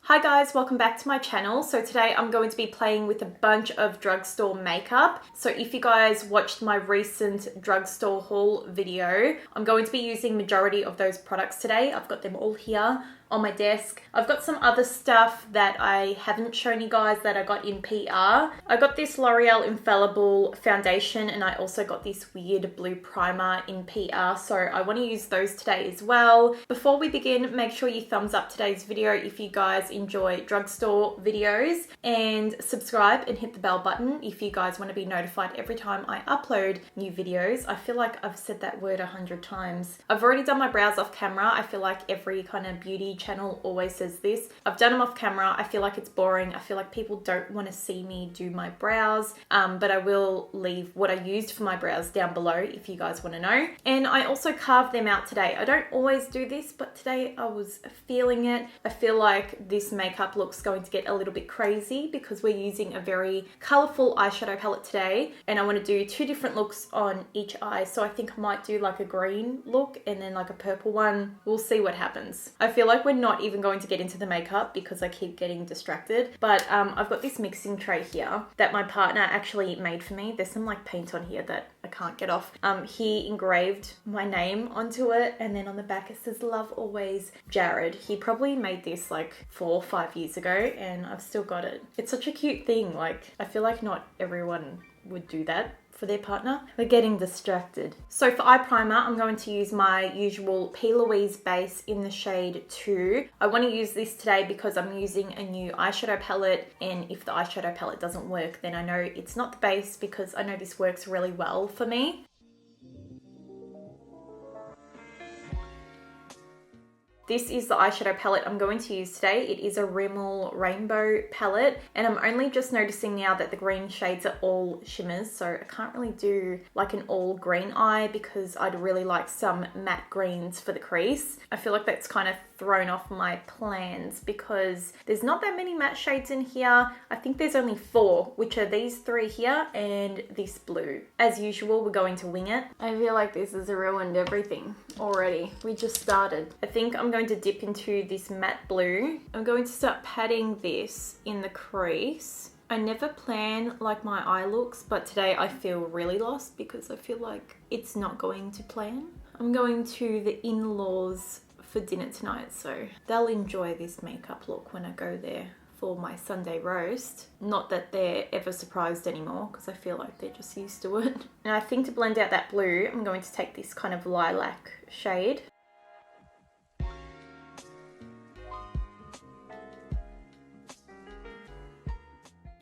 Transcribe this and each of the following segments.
Hi guys, welcome back to my channel. So today I'm going to be playing with a bunch of drugstore makeup. So if you guys watched my recent drugstore haul video, I'm going to be using majority of those products today. I've got them all here on my desk. I've got some other stuff that I haven't shown you guys that I got in PR. I got this L'Oreal Infallible foundation and I also got this weird blue primer in PR. So I want to use those today as well. Before we begin, make sure you thumbs up today's video if you guys enjoy drugstore videos, and subscribe and hit the bell button if you guys want to be notified every time I upload new videos. I feel like I've said that word 100 times. I've already done my brows off camera. I feel like every kind of beauty channel always says this. I've done them off camera. I feel like it's boring. I feel like people don't want to see me do my brows, but I will leave what I used for my brows down below if you guys want to know. And I also carved them out today. I don't always do this, but today I was feeling it. I feel like this makeup look's going to get a little bit crazy because we're using a very colorful eyeshadow palette today, and I want to do two different looks on each eye. So I think I might do like a green look and then like a purple one. We'll see what happens. I feel like we're not even going to get into the makeup because I keep getting distracted, but I've got this mixing tray here that my partner actually made for me. There's some like paint on here that I can't get off. He engraved my name onto it, and then on the back it says "Love Always, Jared." He probably made this like 4 or 5 years ago and I've still got it. It's such a cute thing. Like, I feel like not everyone would do that for their partner. We're getting distracted. So for eye primer, I'm going to use my usual Plouise base in the shade 2. I want to use this today because I'm using a new eyeshadow palette, and if the eyeshadow palette doesn't work, then I know it's not the base because I know this works really well for me. This is the eyeshadow palette I'm going to use today. It is a Rimmel rainbow palette, and I'm only just noticing now that the green shades are all shimmers, so I can't really do like an all green eye because I'd really like some matte greens for the crease. I feel like that's kind of thrown off my plans because there's not that many matte shades in here. I think there's only 4, which are these 3 here and this blue. As usual, we're going to wing it. I feel like this has ruined everything already. We just started. I think I'm going to dip into this matte blue. I'm going to start patting this in the crease. I never plan like my eye looks, but today I feel really lost because I feel like it's not going to plan. I'm going to the in-laws for dinner tonight, so they'll enjoy this makeup look when I go there for my Sunday roast. Not that they're ever surprised anymore because I feel like they're just used to it. And I think to blend out that blue, I'm going to take this kind of lilac shade.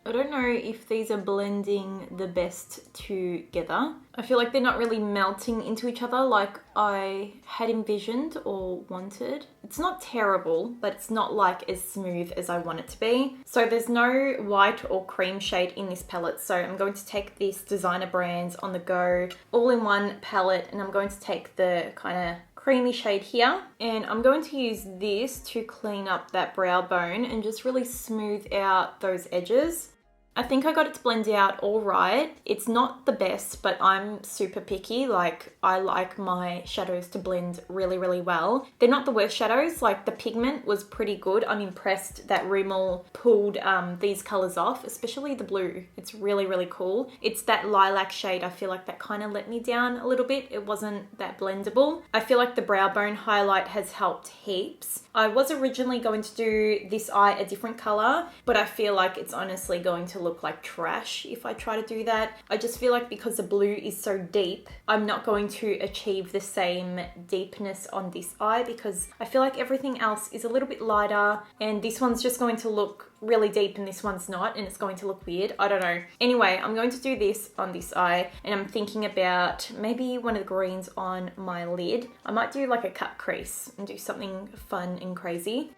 I don't know if these are blending the best together. I feel like they're not really melting into each other like I had envisioned or wanted. It's not terrible, but it's not like as smooth as I want it to be. So there's no white or cream shade in this palette. So I'm going to take this Designer Brands On The Go all-in-one palette, and I'm going to take the kind of creamy shade here, and I'm going to use this to clean up that brow bone and just really smooth out those edges. I think I got it to blend out all right. It's not the best, but I'm super picky. Like, I like my shadows to blend really, really well. They're not the worst shadows. Like, the pigment was pretty good. I'm impressed that Rimmel pulled these colors off, especially the blue. It's really, really cool. It's that lilac shade. I feel like that kind of let me down a little bit. It wasn't that blendable. I feel like the brow bone highlight has helped heaps. I was originally going to do this eye a different color, but I feel like it's honestly going to look like trash if I try to do that. I just feel like because the blue is so deep, I'm not going to achieve the same deepness on this eye because I feel like everything else is a little bit lighter, and this one's just going to look really deep and this one's not, and it's going to look weird. I don't know. Anyway, I'm going to do this on this eye, and I'm thinking about maybe one of the greens on my lid. I might do like a cut crease and do something fun and crazy.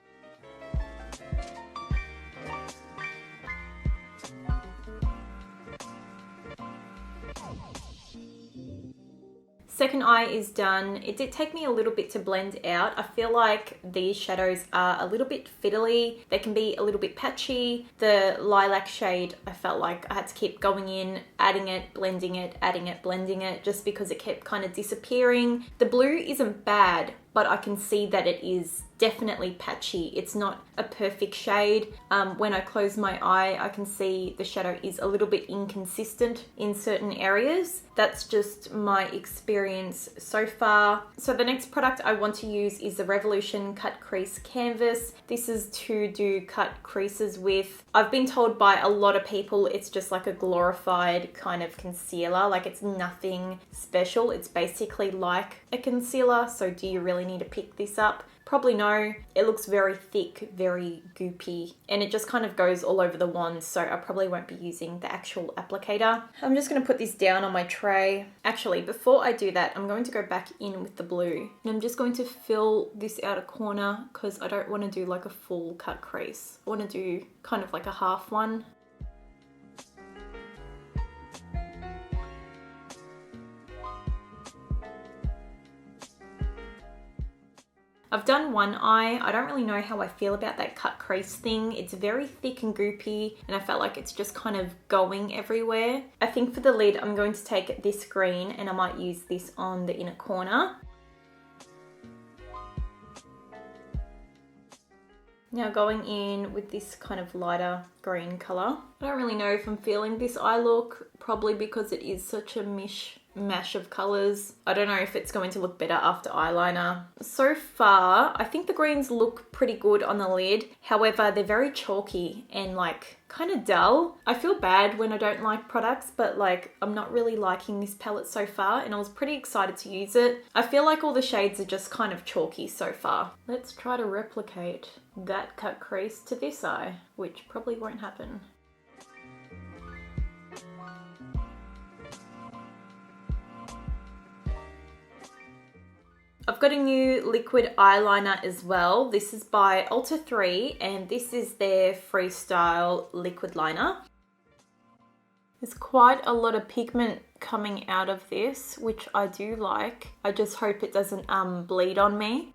Second eye is done. It did take me a little bit to blend out. I feel like these shadows are a little bit fiddly. They can be a little bit patchy. The lilac shade, I felt like I had to keep going in, adding it, blending it, adding it, blending it, just because it kept kind of disappearing. The blue isn't bad, but I can see that it is definitely patchy. It's not a perfect shade. When I close my eye, I can see the shadow is a little bit inconsistent in certain areas. That's just my experience so far. So the next product I want to use is the Revolution Cut Crease Canvas. This is to do cut creases with. I've been told by a lot of people it's just like a glorified kind of concealer, like it's nothing special. It's basically like a concealer. So do you really need to pick this up? Probably no. It looks very thick, very goopy, and it just kind of goes all over the wand, so I probably won't be using the actual applicator. I'm just going to put this down on my tray. Actually, before I do that, I'm going to go back in with the blue, and I'm just going to fill this outer corner because I don't want to do like a full cut crease. I want to do kind of like a half one. I've done one eye. I don't really know how I feel about that cut crease thing. It's very thick and goopy, and I felt like it's just kind of going everywhere. I think for the lid, I'm going to take this green and I might use this on the inner corner. Now going in with this kind of lighter green color. I don't really know if I'm feeling this eye look, probably because it is such a mash of colors. I don't know if it's going to look better after eyeliner. So far, I think the greens look pretty good on the lid. However, they're very chalky and like kind of dull. I feel bad when I don't like products, but like I'm not really liking this palette so far, and I was pretty excited to use it. I feel like all the shades are just kind of chalky so far. Let's try to replicate that cut crease to this eye, which probably won't happen. I've got a new liquid eyeliner as well. This is by Ulta 3 and this is their Freestyle liquid liner. There's quite a lot of pigment coming out of this, which I do like. I just hope it doesn't bleed on me.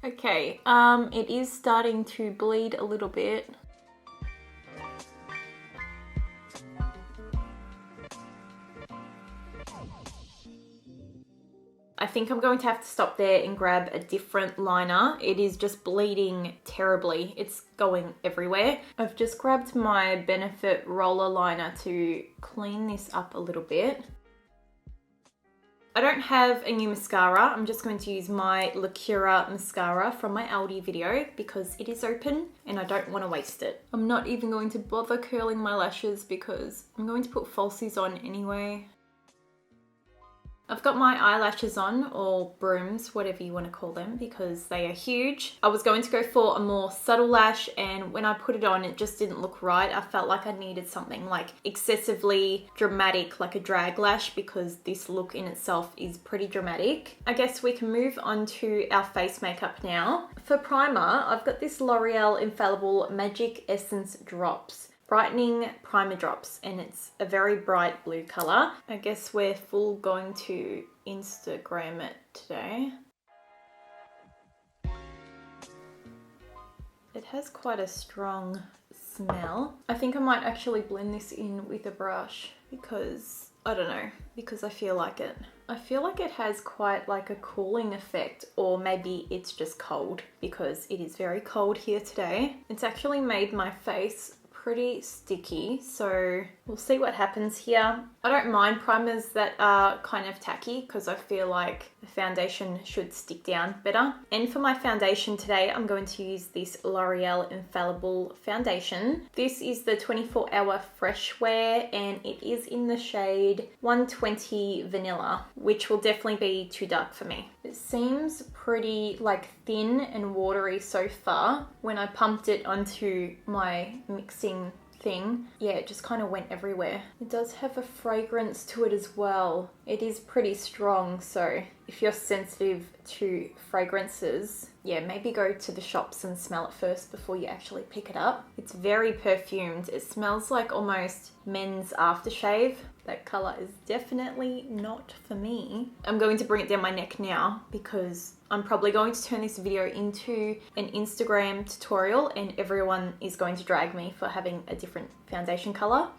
Okay, it is starting to bleed a little bit. I think I'm going to have to stop there and grab a different liner. It is just bleeding terribly. It's going everywhere. I've just grabbed my Benefit roller liner to clean this up a little bit. I don't have a new mascara. I'm just going to use my Lacura mascara from my Aldi video because it is open and I don't want to waste it. I'm not even going to bother curling my lashes because I'm going to put falsies on anyway. I've got my eyelashes on, or brooms, whatever you want to call them, because they are huge. I was going to go for a more subtle lash, and when I put it on, it just didn't look right. I felt like I needed something like excessively dramatic, like a drag lash, because this look in itself is pretty dramatic. I guess we can move on to our face makeup now. For primer, I've got this L'Oreal Infallible Magic Essence Drops. Brightening primer drops, and it's a very bright blue color. I guess we're full going to Instagram it today. It has quite a strong smell. I think I might actually blend this in with a brush because, I don't know, because I feel like it. I feel like it has quite like a cooling effect, or maybe it's just cold because it is very cold here today. It's actually made my face pretty sticky, so we'll see what happens here. I don't mind primers that are kind of tacky because I feel like the foundation should stick down better. And for my foundation today, I'm going to use this L'Oreal Infallible foundation. This is the 24-hour Freshwear and it is in the shade 120 Vanilla, which will definitely be too dark for me. It seems pretty like thin and watery so far. When I pumped it onto my mixing thing, yeah, it just kind of went everywhere. It does have a fragrance to it as well. It is pretty strong, so if you're sensitive to fragrances, yeah, maybe go to the shops and smell it first before you actually pick it up. It's very perfumed. It smells like almost men's aftershave. That color is definitely not for me. I'm going to bring it down my neck now because I'm probably going to turn this video into an Instagram tutorial and everyone is going to drag me for having a different foundation color.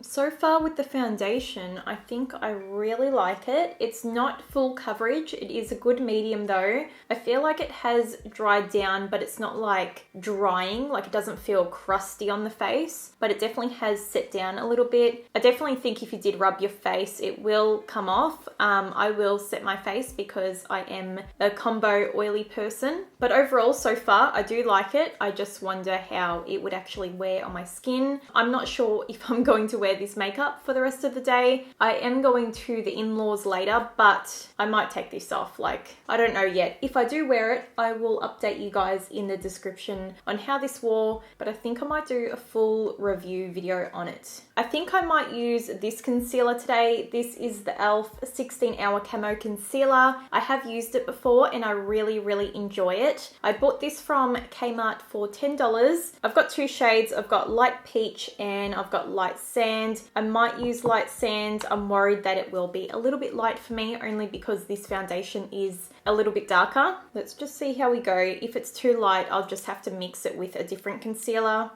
So far with the foundation, I think I really like it. It's not full coverage. It is a good medium though. I feel like it has dried down, but it's not like drying, like it doesn't feel crusty on the face, but it definitely has set down a little bit. I definitely think if you did rub your face, it will come off. I will set my face because I am a combo oily person, but overall so far I do like it. I just wonder how it would actually wear on my skin. I'm not sure if I'm going to wear this makeup for the rest of the day. I am going to the in-laws later, but I might take this off. Like, I don't know yet. If I do wear it, I will update you guys in the description on how this wore, but I think I might do a full review video on it. I think I might use this concealer today. This is the e.l.f. 16 Hour Camo Concealer. I have used it before and I really enjoy it. I bought this from Kmart for $10. I've got two shades. I've got light peach and I've got light sand. I might use light sand. I'm worried that it will be a little bit light for me only because this foundation is a little bit darker. Let's just see how we go. If it's too light, I'll just have to mix it with a different concealer.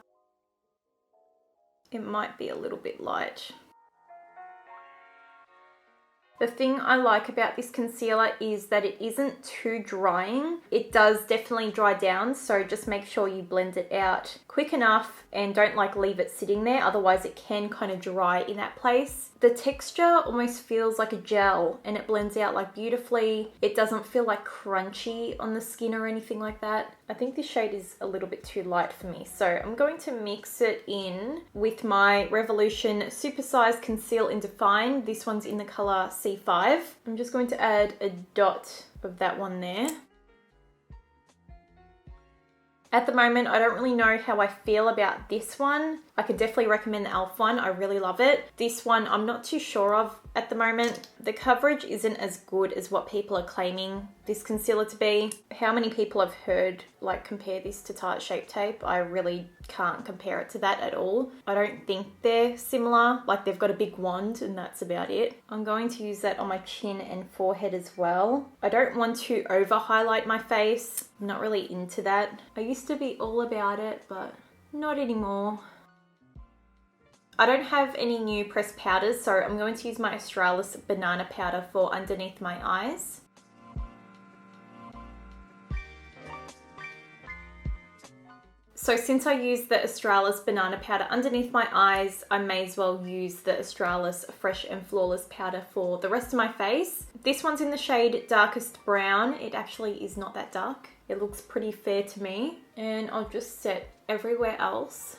It might be a little bit light. The thing I like about this concealer is that it isn't too drying. It does definitely dry down, so just make sure you blend it out quick enough and don't like leave it sitting there, otherwise it can kind of dry in that place. The texture almost feels like a gel and it blends out like beautifully. It doesn't feel like crunchy on the skin or anything like that. I think this shade is a little bit too light for me, so I'm going to mix it in with my Revolution Supersize Conceal and Define. This one's in the color C5. I'm just going to add a dot of that one there. At the moment, I don't really know how I feel about this one. I could definitely recommend the e.l.f. one. I really love it. This one, I'm not too sure of at the moment. The coverage isn't as good as what people are claiming this concealer to be. How many people I've heard like compare this to Tarte Shape Tape? I really can't compare it to that at all. I don't think they're similar. Like they've got a big wand and that's about it. I'm going to use that on my chin and forehead as well. I don't want to over highlight my face. I'm not really into that. I used to be all about it, but not anymore. I don't have any new pressed powders, so I'm going to use my Australis banana powder for underneath my eyes. So since I used the Australis banana powder underneath my eyes, I may as well use the Australis Fresh and Flawless powder for the rest of my face. This one's in the shade Darkest Brown. It actually is not that dark. It looks pretty fair to me. And I'll just set everywhere else.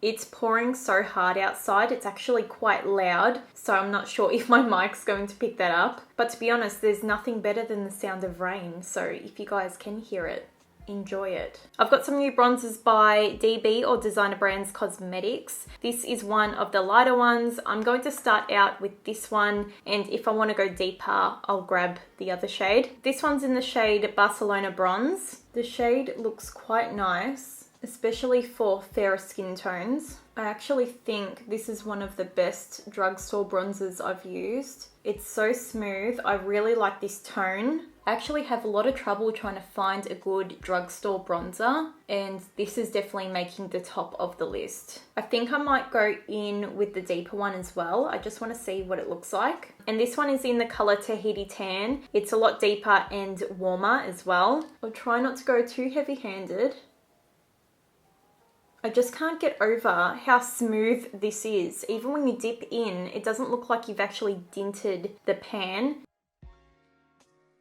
It's pouring so hard outside, it's actually quite loud, so I'm not sure if my mic's going to pick that up. But to be honest, there's nothing better than the sound of rain, so if you guys can hear it, enjoy it. I've got some new bronzers by DB or Designer Brands Cosmetics. This is one of the lighter ones. I'm going to start out with this one, and if I want to go deeper, I'll grab the other shade. This one's in the shade Barcelona Bronze. The shade looks quite nice, especially for fairer skin tones. I actually think this is one of the best drugstore bronzers I've used. It's so smooth. I really like this tone. I actually have a lot of trouble trying to find a good drugstore bronzer, and this is definitely making the top of the list. I think I might go in with the deeper one as well. I just want to see what it looks like. And this one is in the color Tahiti Tan. It's a lot deeper and warmer as well. I'll try not to go too heavy-handed. I just can't get over how smooth this is. Even when you dip in, it doesn't look like you've actually dinted the pan.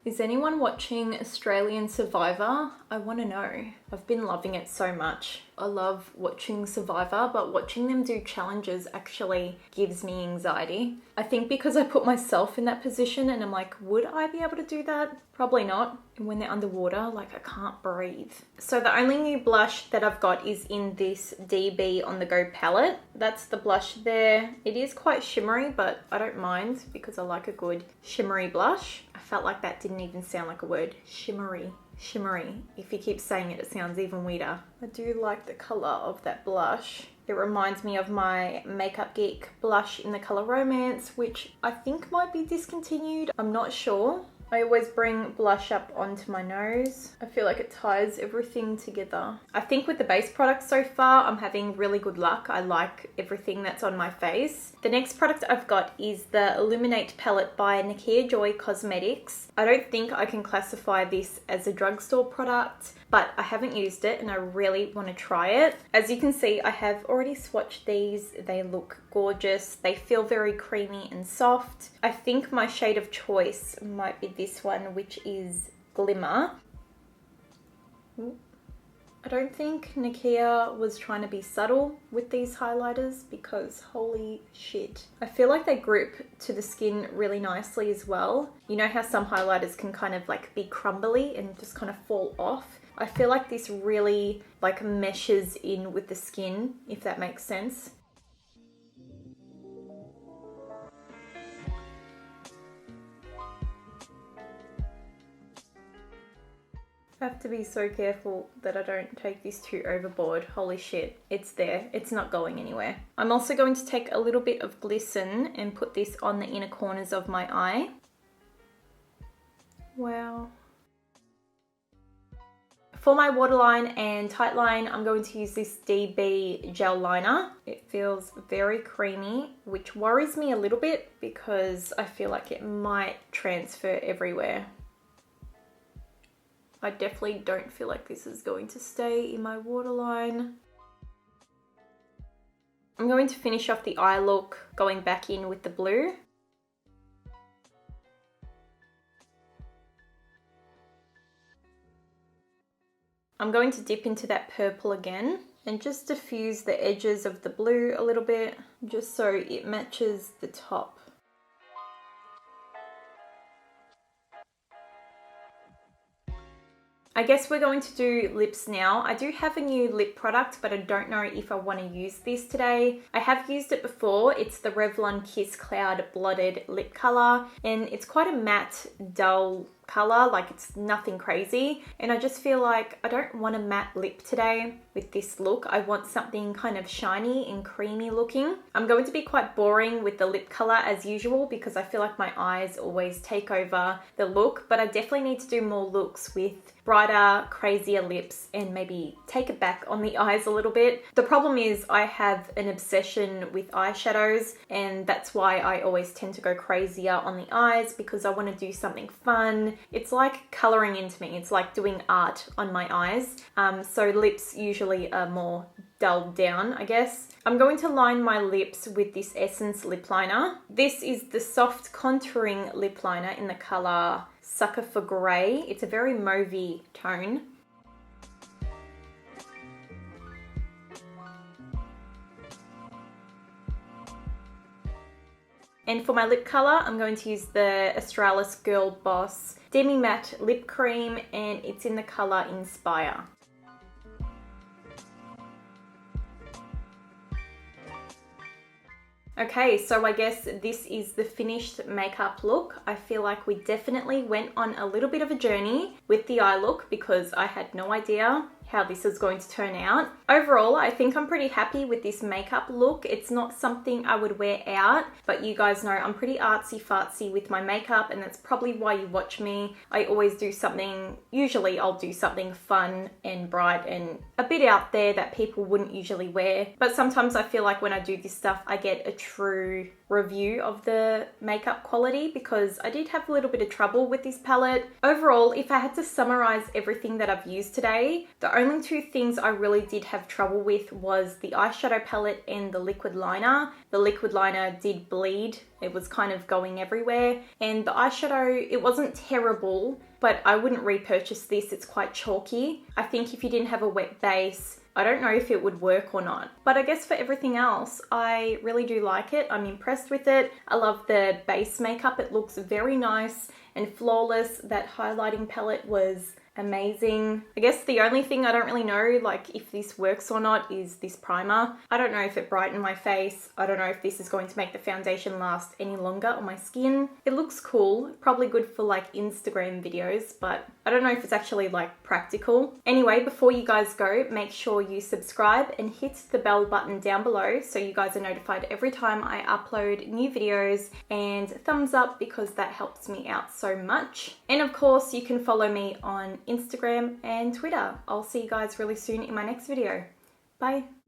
Is anyone watching Australian Survivor? I want to know. I've been loving it so much. I love watching Survivor, but watching them do challenges actually gives me anxiety. I think because I put myself in that position and I'm like, would I be able to do that? Probably not. And when they're underwater, like I can't breathe. So the only new blush that I've got is in this DB On The Go palette. That's the blush there. It is quite shimmery, but I don't mind because I like a good shimmery blush. I felt like that didn't even sound like a word. Shimmery. Shimmery. If you keep saying it, it sounds even weirder. I do like the color of that blush. It reminds me of my Makeup Geek blush in the color Romance, which I think might be discontinued. I'm not sure. I always bring blush up onto my nose. I feel like it ties everything together. I think with the base products so far, I'm having really good luck. I like everything that's on my face. The next product I've got is the Illuminate palette by Nakia Joy Cosmetics. I don't think I can classify this as a drugstore product, but I haven't used it and I really want to try it. As you can see, I have already swatched these. They look gorgeous. They feel very creamy and soft. I think my shade of choice might be this one, which is Glimmer. I don't think Nakia was trying to be subtle with these highlighters because holy shit. I feel like they group to the skin really nicely as well. You know how some highlighters can kind of like be crumbly and just kind of fall off? I feel like this really like meshes in with the skin, if that makes sense. I have to be so careful that I don't take this too overboard. Holy shit, it's there. It's not going anywhere. I'm also going to take a little bit of Glisten and put this on the inner corners of my eye. Wow. For my waterline and tightline, I'm going to use this DB gel liner. It feels very creamy, which worries me a little bit because I feel like it might transfer everywhere. I definitely don't feel like this is going to stay in my waterline. I'm going to finish off the eye look going back in with the blue. I'm going to dip into that purple again and just diffuse the edges of the blue a little bit, just so it matches the top. I guess we're going to do lips now. I do have a new lip product, but I don't know if I want to use this today. I have used it before. It's the Revlon Kiss Cloud Blotted Lip Color, and it's quite a matte, dull color, like it's nothing crazy, and I just feel like I don't want a matte lip today with this look. I want something kind of shiny and creamy looking. I'm going to be quite boring with the lip color as usual because I feel like my eyes always take over the look, but I definitely need to do more looks with brighter, crazier lips and maybe take it back on the eyes a little bit. The problem is I have an obsession with eyeshadows, and that's why I always tend to go crazier on the eyes because I want to do something fun. It's like coloring into me. It's like doing art on my eyes. So lips usually are more dulled down, I guess. I'm going to line my lips with this Essence lip liner. This is the soft contouring lip liner in the color Sucker for Grey. It's a very mauvey tone. And for my lip color, I'm going to use the Australis Girl Boss Demi Matte Lip Cream, and it's in the color Inspire. Okay, so I guess this is the finished makeup look. I feel like we definitely went on a little bit of a journey with the eye look because I had no idea how this is going to turn out. Overall, I think I'm pretty happy with this makeup look. It's not something I would wear out, but you guys know I'm pretty artsy-fartsy with my makeup, and that's probably why you watch me. I always do something, usually I'll do something fun and bright and a bit out there that people wouldn't usually wear. But sometimes I feel like when I do this stuff, I get a true review of the makeup quality because I did have a little bit of trouble with this palette. Overall, if I had to summarize everything that I've used today, the only two things I really did have trouble with was the eyeshadow palette and the liquid liner. The liquid liner did bleed. It was kind of going everywhere. And the eyeshadow, it wasn't terrible, but I wouldn't repurchase this. It's quite chalky. I think if you didn't have a wet base, I don't know if it would work or not. But I guess for everything else, I really do like it. I'm impressed with it. I love the base makeup. It looks very nice and flawless. That highlighting palette was amazing. I guess the only thing I don't really know, like if this works or not, is this primer. I don't know if it brightened my face. I don't know if this is going to make the foundation last any longer on my skin. It looks cool, probably good for like Instagram videos, but I don't know if it's actually like practical. Anyway, before you guys go, make sure you subscribe and hit the bell button down below so you guys are notified every time I upload new videos, and thumbs up because that helps me out so much. And of course, you can follow me on Instagram and Twitter. I'll see you guys really soon in my next video. Bye.